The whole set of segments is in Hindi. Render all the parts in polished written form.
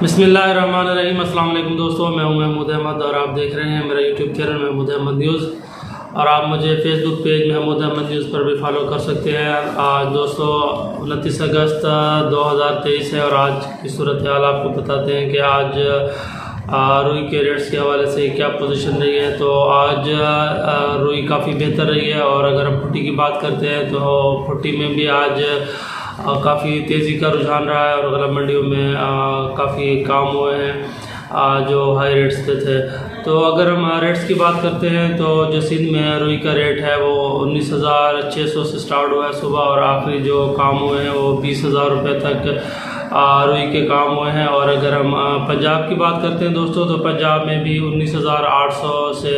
बिस्मिल्लाहिर्रहमानिर्रहीम। अस्सलाम वालेकुम दोस्तों, मैं हूं महमूद अहमद और आप देख रहे हैं मेरा YouTube channel Mahmood Ahmed news. और आप मुझे Facebook page Mahmood Ahmed news पर भी फॉलो कर सकते हैं। आज दोस्तों 29 अगस्त 2023 है और आज की सूरत हाल आपको बताते हैं कि आज रुई के रेट्स के हवाले से क्या पोजीशन रही है। तो आज रुई काफ़ी बेहतर रही है और अगर हम फुट्टी की बात करते हैं तो फुट्टी में भी आज काफ़ी तेज़ी का रुझान रहा है और गलत मंडियों में काफ़ी काम हुए हैं जो हाई रेट्स पे थे। तो अगर हम रेट्स की बात करते हैं तो जो सिंध में रुई का रेट है वो 19,600 से स्टार्ट हुआ है सुबह और आखिरी जो काम हुए हैं वो 20,000 रुपये तक रुई के काम हुए हैं। और अगर हम पंजाब की बात करते हैं दोस्तों तो पंजाब में भी 19,800 से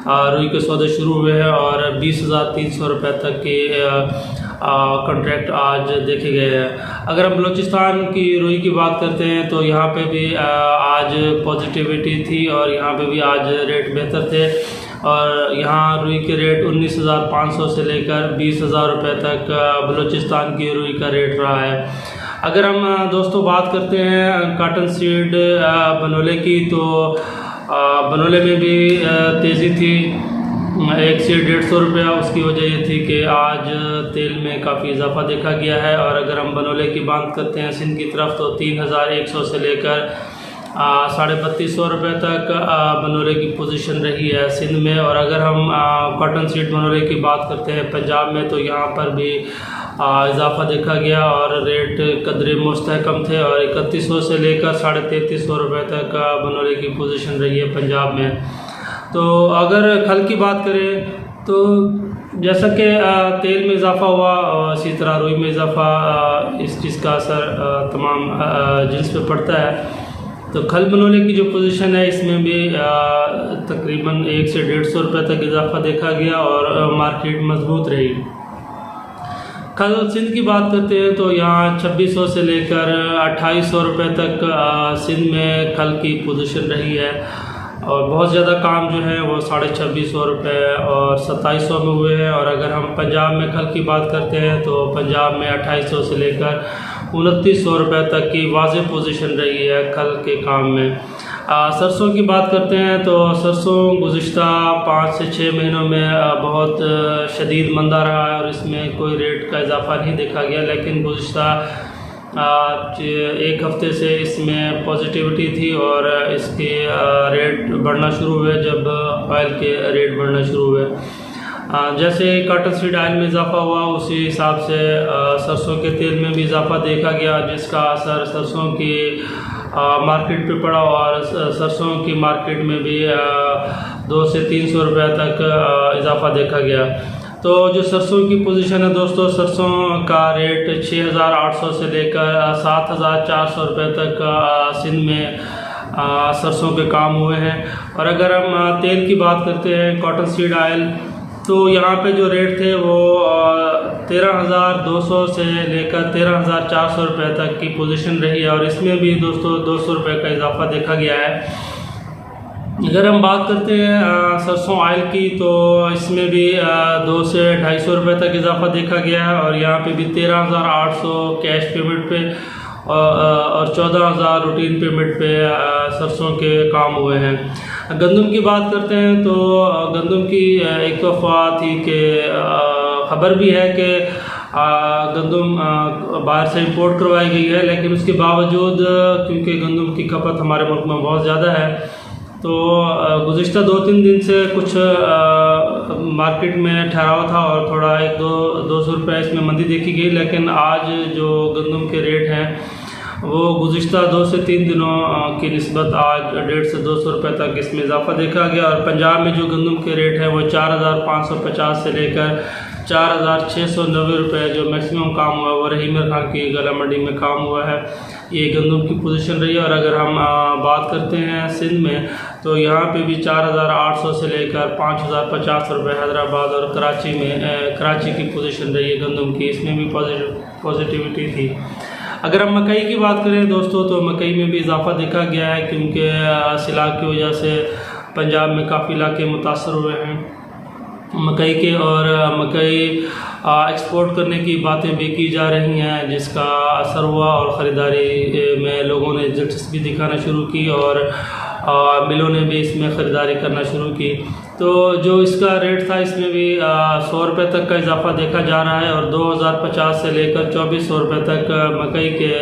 रुई के सौदे शुरू हुए हैं और 20,300 रुपये तक के कॉन्ट्रैक्ट आज देखे गए हैं। अगर हम बलूचिस्तान की रुई की बात करते हैं तो यहाँ पे भी आज पॉजिटिविटी थी और यहाँ पे भी आज रेट बेहतर थे और यहाँ रुई के रेट 19,500 से लेकर 20,000 रुपये तक बलूचिस्तान की रुई का रेट रहा है। अगर हम दोस्तों बात करते हैं कॉटन सीड बनोले की तो बनोले में भी तेज़ी थी, 1 से 150 रुपया। उसकी वजह ये थी कि आज तेल में काफ़ी इजाफा देखा गया है। और अगर हम बनोले की बात करते हैं सिंध की तरफ तो 3,100 से लेकर 3,500 रुपये तक बनोले की पोजीशन रही है सिंध में। और अगर हम कॉटन सीड बनोले की बात करते हैं पंजाब में तो यहाँ पर भी इजाफा देखा गया और रेट कदरे मुस्तहकम थे और 3,100 से लेकर 3,500 रुपये तक बनोले की पोजीशन रही है पंजाब में। तो अगर खल की बात करें तो जैसा कि तेल में इजाफा हुआ और इसी तरह रुई में इजाफा इस चीज़ का असर तमाम जिन्स पे पड़ता है। तो खल बनोले की जो पोजीशन है इसमें भी तकरीबन 1 से 150 रुपये तक इजाफा देखा गया और मार्केट मजबूत रही। खल सिंध की बात करते हैं तो यहाँ 2,600 से लेकर 2,800 रुपये तक सिंध में खल की पोजीशन रही है और बहुत ज़्यादा काम जो है वो 2,650 रुपये और 2,700 में हुए हैं। और अगर हम पंजाब में खल की बात करते हैं तो पंजाब में 2,800 से लेकर 2,900 रुपये तक की वाज़ेह पोजीशन रही है खल के काम में। सरसों की बात करते हैं तो सरसों गुज़िश्ता 5 से 6 महीनों में बहुत शदीद मंदा रहा है और इसमें कोई रेट का इजाफा नहीं देखा गया, लेकिन गुज़िश्ता 1 हफ्ते से इसमें पॉजिटिविटी थी और इसके रेट बढ़ना शुरू हुए जब ऑयल के रेट बढ़ना शुरू हुए। जैसे कॉटन सीड ऑयल में इजाफा हुआ उसी हिसाब से सरसों के तेल में भी इजाफा देखा गया जिसका असर सरसों की मार्केट पे पड़ा और सरसों की मार्केट में भी 200 से 300 रुपये तक इजाफा देखा गया। तो जो सरसों की पोजीशन है दोस्तों, सरसों का रेट 6,800 से लेकर 7,400 रुपये तक सिंध में सरसों के काम हुए हैं। और अगर हम तेल की बात करते हैं कॉटन सीड ऑयल तो यहाँ पे जो रेट थे वो 13,200 से लेकर 13,400 रुपये तक की पोजीशन रही है और इसमें भी दोस्तों 200 रुपये का इजाफा देखा गया है। अगर हम बात करते हैं सरसों ऑयल की तो इसमें भी 2 से 250 रुपये तक इजाफा देखा गया है और यहाँ पे भी 13,800 कैश पेमेंट पे और 14,000 रूटीन पेमेंट पे सरसों के काम हुए हैं। गंदम की बात करते हैं तो गंदम की एक अफवाह थी कि खबर भी है कि गंदम बाहर से इंपोर्ट करवाई गई है, लेकिन उसके बावजूद क्योंकि गंदम की खपत हमारे मुल्क में बहुत ज़्यादा है तो गुज़िश्ता 2-3 दिन से कुछ मार्केट में ठहराव था और थोड़ा 1-200 रुपये इसमें मंदी देखी गई। लेकिन आज जो गंदम के रेट हैं वो गुज़िश्ता 2 से 3 दिनों की निस्बत आज 150 से 200 रुपये तक इसमें इजाफा देखा गया। और पंजाब में जो गंदम के रेट है वो 4,550 से लेकर 4,690 रुपये जो मैक्सिमम काम हुआ वो रहीमर खान की गला मंडी में काम हुआ है। ये गंदम की पोजीशन रही है। और अगर हम बात करते हैं सिंध में तो यहाँ पे भी 4,800 से लेकर 5,050 रुपये हैदराबाद और कराची में कराची की पोजीशन रही है गंदम की, इसमें भी पॉजिटिविटी थी। अगर हम मकई की बात करें दोस्तों तो मकई में भी इजाफा देखा गया है क्योंकि सिलाब की वजह से पंजाब में काफ़ी इलाके मुतासर हुए हैं मकई के, और मकई एक्सपोर्ट करने की बातें भी की जा रही हैं, जिसका असर हुआ और ख़रीदारी में लोगों ने दिलचस्पी दिखाना शुरू की और मिलों ने भी इसमें ख़रीदारी करना शुरू की। तो जो इसका रेट था इसमें भी 100 रुपये तक का इजाफा देखा जा रहा है और 2050 से लेकर 2400 रुपये तक मकई के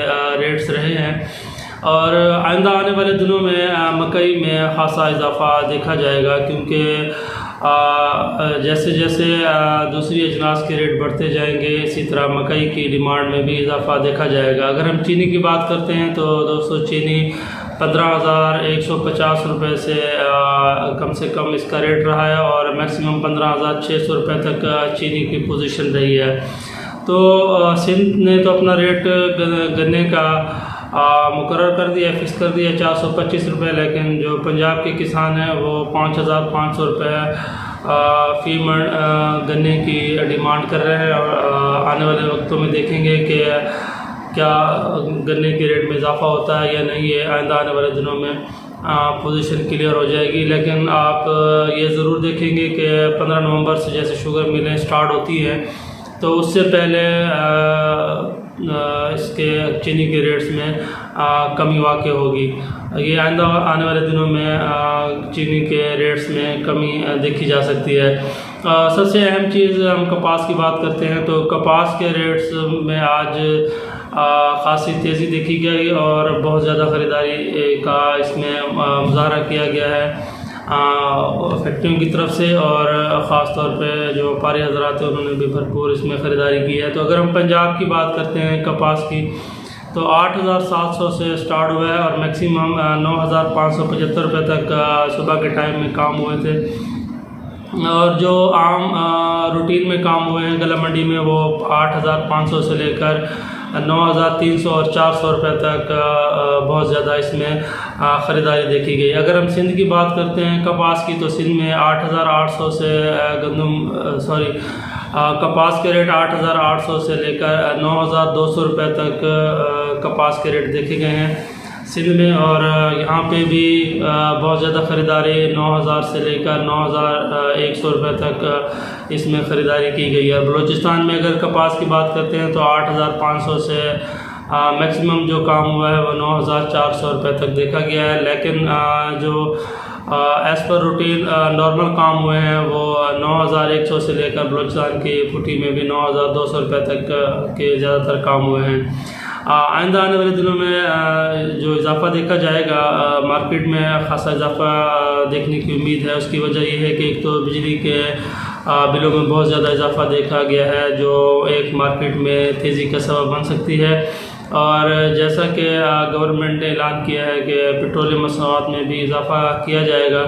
रेट्स रहे हैं। और आइंदा आने वाले दिनों में मकई में ख़ासा इजाफा देखा जाएगा, क्योंकि जैसे जैसे दूसरी अजनास के रेट बढ़ते जाएंगे, इसी तरह मकई की डिमांड में भी इजाफा देखा जाएगा। अगर हम चीनी की बात करते हैं तो दोस्तों चीनी 15,150 रुपये से कम इसका रेट रहा है और मैक्सिमम 15,600 रुपये तक चीनी की पोजीशन रही है। तो सिंध ने तो अपना रेट गन्ने का मुकर्रर कर दिया, फिक्स कर दिया 425 रुपये, लेकिन जो पंजाब के किसान हैं वो 5,500 रुपये फी मन गन्ने की डिमांड कर रहे हैं। और आने वाले वक्तों में देखेंगे कि क्या गन्ने के रेट में इजाफा होता है या नहीं है। आइंदा आने वाले दिनों में पोजीशन क्लियर हो जाएगी। लेकिन आप ये ज़रूर देखेंगे कि 15 नवंबर से जैसे शुगर मिलें स्टार्ट होती हैं तो उससे पहले इसके चीनी के रेट्स में कमी वाक़ होगी। ये आइंदा आने वाले दिनों में चीनी के रेट्स में कमी देखी जा सकती है। सबसे अहम चीज़ हम कपास की बात करते हैं तो कपास के रेट्स में आज ख़ासी तेज़ी देखी गई और बहुत ज़्यादा ख़रीदारी का इसमें मुज़ाहरा किया गया है फैक्ट्रियों की तरफ से, और ख़ास तौर पे जो व्यापारी हज़रात हैं उन्होंने भी भरपूर इसमें ख़रीदारी की है। तो अगर हम पंजाब की बात करते हैं कपास की तो 8,700 से स्टार्ट हुआ है और मैक्सिमम 9,575 रुपये तक सुबह के टाइम में काम हुए थे। और जो आम रूटीन में काम हुए हैं गला मंडी में वो 8,500 से लेकर 9,300 और 400 रुपये तक बहुत ज़्यादा इसमें ख़रीदारी देखी गई। अगर हम सिंध की बात करते हैं कपास की तो सिंध में 8,800 से कपास के रेट 8,800 से लेकर 9,200 रुपये तक कपास के रेट देखे गए हैं सिंध में। और यहाँ पे भी बहुत ज़्यादा ख़रीदारी 9,000 से लेकर 9,100 रुपये तक इसमें ख़रीदारी की गई है। बलूचिस्तान में अगर कपास की बात करते हैं तो 8,500 से मैक्सिमम जो काम हुआ है वो 9,400 रुपये तक देखा गया है। लेकिन जो एज़ पर रूटीन नॉर्मल काम हुए हैं वो 9,100 से लेकर बलूचिस्तान की फुटी में भी 9,200 रुपये तक के ज़्यादातर काम हुए हैं। आइंदा आने वाले दिनों में जो इजाफा देखा जाएगा मार्केट में ख़ासा इजाफा देखने की उम्मीद है। उसकी वजह यह है कि एक तो बिजली के बिलों में बहुत ज़्यादा इजाफा देखा गया है जो एक मार्केट में तेज़ी का सबब बन सकती है। और जैसा कि गवर्नमेंट ने ऐलान किया है कि पेट्रोलियम मसनूआत में भी इजाफा किया जाएगा,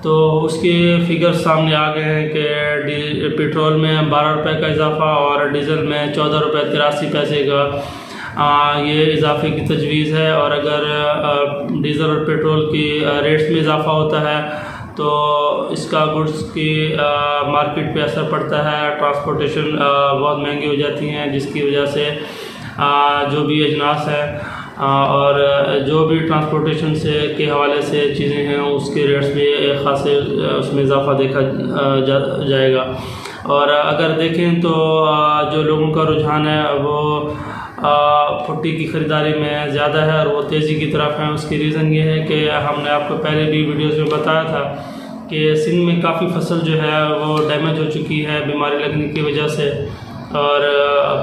तो उसके फिगर्स सामने आ गए हैं कि पेट्रोल में 12 रुपये का इजाफा और डीज़ल में 14 रुपये 83 पैसे का ये इजाफे की तजवीज़ है। और अगर डीज़ल और पेट्रोल की रेट्स में इजाफा होता है तो इसका गुड्स की मार्केट पे असर पड़ता है, ट्रांसपोर्टेशन बहुत महंगी हो जाती हैं, जिसकी वजह से जो भी अजनास है और जो भी ट्रांसपोर्टेशन से के हवाले से चीज़ें हैं उसके रेट्स में ख़ासे उसमें इजाफा देखा जाएगा। और अगर देखें तो जो लोगों का रुझान है वो फुट्टी की ख़रीदारी में ज़्यादा है और वो तेज़ी की तरफ है। उसकी रीज़न ये है कि हमने आपको पहले भी वीडियोज़ में बताया था कि सिंध में काफ़ी फसल जो है वो डैमेज हो चुकी है बीमारी लगने की वजह से, और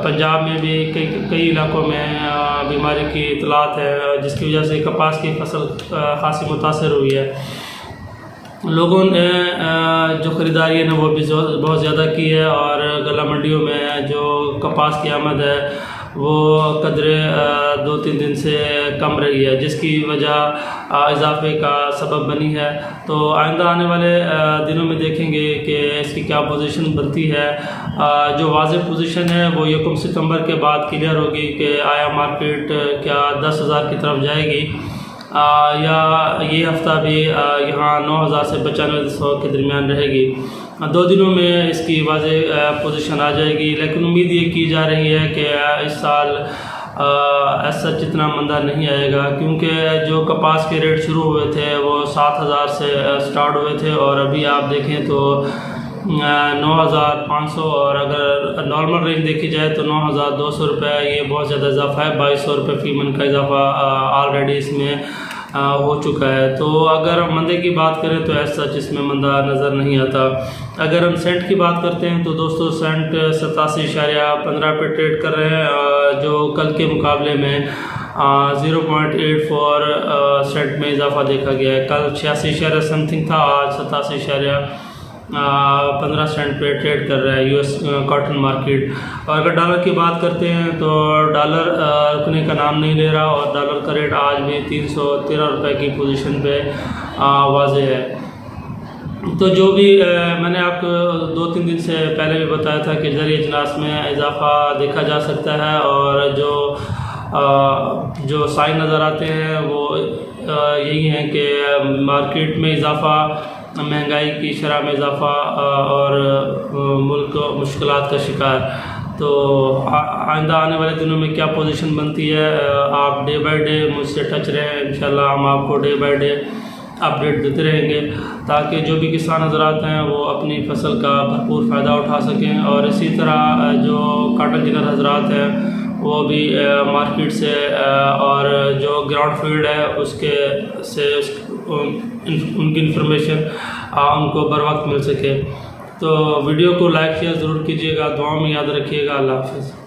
पंजाब में भी कई इलाकों में बीमारी की इतलात है, जिसकी वजह से कपास की फसल खासी मुतासर हुई है। लोगों ने जो ख़रीदारी है ना वो भी बहुत ज़्यादा की है और गला मंडियों में जो कपास की आमद है वो कदरे 2-3 दिन से कम रही है, जिसकी वजह इजाफे का सबब बनी है। तो आइंदा आने वाले दिनों में देखेंगे कि इसकी क्या पोजीशन बनती है। जो वाज़ेह पोजीशन है वो 1 सितंबर के बाद क्लियर होगी कि आया मार्केट क्या 10,000 की तरफ जाएगी या ये हफ़्ता भी यहाँ 9,000 से 9500 के दरमियान रहेगी। 2 दिनों में इसकी वाज़ेह पोजीशन आ जाएगी। लेकिन उम्मीद ये की जा रही है कि इस साल ऐसा इतना मंदा नहीं आएगा, क्योंकि जो कपास के रेट शुरू हुए थे वो 7,000 से स्टार्ट हुए थे और अभी आप देखें तो 9,500, और अगर नॉर्मल रेंज देखी जाए तो 9,200 रुपये। ये बहुत ज़्यादा इजाफा है, 2,200 रुपये फ़ी मन का इजाफा ऑलरेडी इसमें हो चुका है। तो अगर मंदे की बात करें तो ऐसा सच इसमें मंदा नज़र नहीं आता। अगर हम सेंट की बात करते हैं तो दोस्तों सेंट 87.15 पे ट्रेड कर रहे हैं, जो कल के मुकाबले में 0.84 सेंट में इजाफा देखा गया है। कल 86 समथिंग था, आज 87.15 सेंट पे ट्रेड कर रहा है यूएस कॉटन मार्केट। और अगर डॉलर की बात करते हैं तो डॉलर रुकने का नाम नहीं ले रहा, और डॉलर का रेट आज भी 313 रुपये की पोजीशन पे वाज़ेह है। तो जो भी मैंने आपको 2-3 दिन से पहले भी बताया था कि ज़रिए इजलास में इजाफा देखा जा सकता है, और जो साइन नज़र आते हैं वो यही हैं कि मार्केट में इजाफा, महंगाई की शरह में इजाफा, और मुल्क मुश्किलात का शिकार। तो आइंदा आने वाले दिनों में क्या पोजीशन बनती है, आप डे बाय डे मुझसे टच रहें। इंशाल्लाह हम आपको डे बाय डे अपडेट देते रहेंगे, ताकि जो भी किसान हज़रात हैं वो अपनी फसल का भरपूर फ़ायदा उठा सकें। और इसी तरह जो कॉटन जिनर हज़रात हैं वो भी मार्केट से और जो ग्राउंड फील्ड है उनकी इन्फॉर्मेशन उनको बर वक्त मिल सके। तो वीडियो को लाइक शेयर ज़रूर कीजिएगा, दुआ में याद रखिएगा। अल्लाह हाफ़िज़।